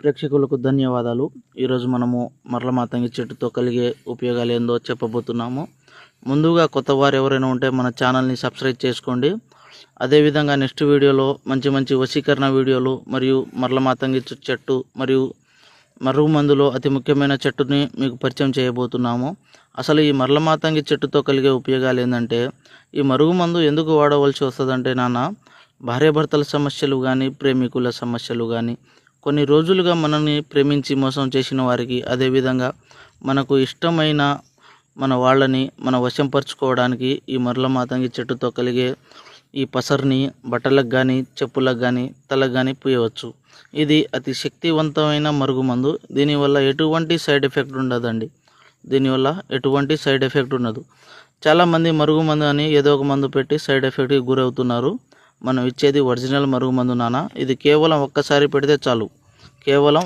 ప్రేక్షకులకు ధన్యవాదాలు. ఈరోజు మనము మరల మాతంగి చెట్టుతో కలిగే ఉపయోగాలు ఏందో చెప్పబోతున్నాము. ముందుగా కొత్త వారు ఎవరైనా ఉంటే మన ఛానల్ని సబ్స్క్రైబ్ చేసుకోండి. అదేవిధంగా నెక్స్ట్ వీడియోలో మంచి మంచి వశీకరణ వీడియోలు మరియు మరల మాతంగి చెట్టు మరియు మరుగు మందులో అతి ముఖ్యమైన చెట్టుని మీకు పరిచయం చేయబోతున్నాము. అసలు ఈ మరల మాతంగి చెట్టుతో కలిగే ఉపయోగాలు ఏంటంటే, ఈ మరుగు మందు ఎందుకు వాడవలసి వస్తుందంటే భార్యాభర్తల సమస్యలు కానీ, ప్రేమికుల సమస్యలు కానీ, కొన్ని రోజులుగా మనల్ని ప్రేమించి మోసం చేసిన వారికి, అదేవిధంగా మనకు ఇష్టమైన మన వాళ్ళని మన వశంపరచుకోవడానికి ఈ మరల మాతంగి చెట్టుతో కలిగే ఈ పసర్ని బట్టలకు కానీ, చెప్పులకు కానీ, తలకు కానీ పూయవచ్చు. ఇది అతి శక్తివంతమైన మరుగుమందు. దీనివల్ల ఎటువంటి సైడ్ ఎఫెక్ట్ ఉండదండి. దీనివల్ల ఎటువంటి సైడ్ ఎఫెక్ట్ ఉండదు. చాలామంది మరుగుమందు అని ఏదో ఒక మందు పెట్టి సైడ్ ఎఫెక్ట్కి గురవుతున్నారు. మనం ఇచ్చేది ఒరిజినల్ మరుగుమందు ఇది కేవలం ఒక్కసారి పెడితే చాలు. కేవలం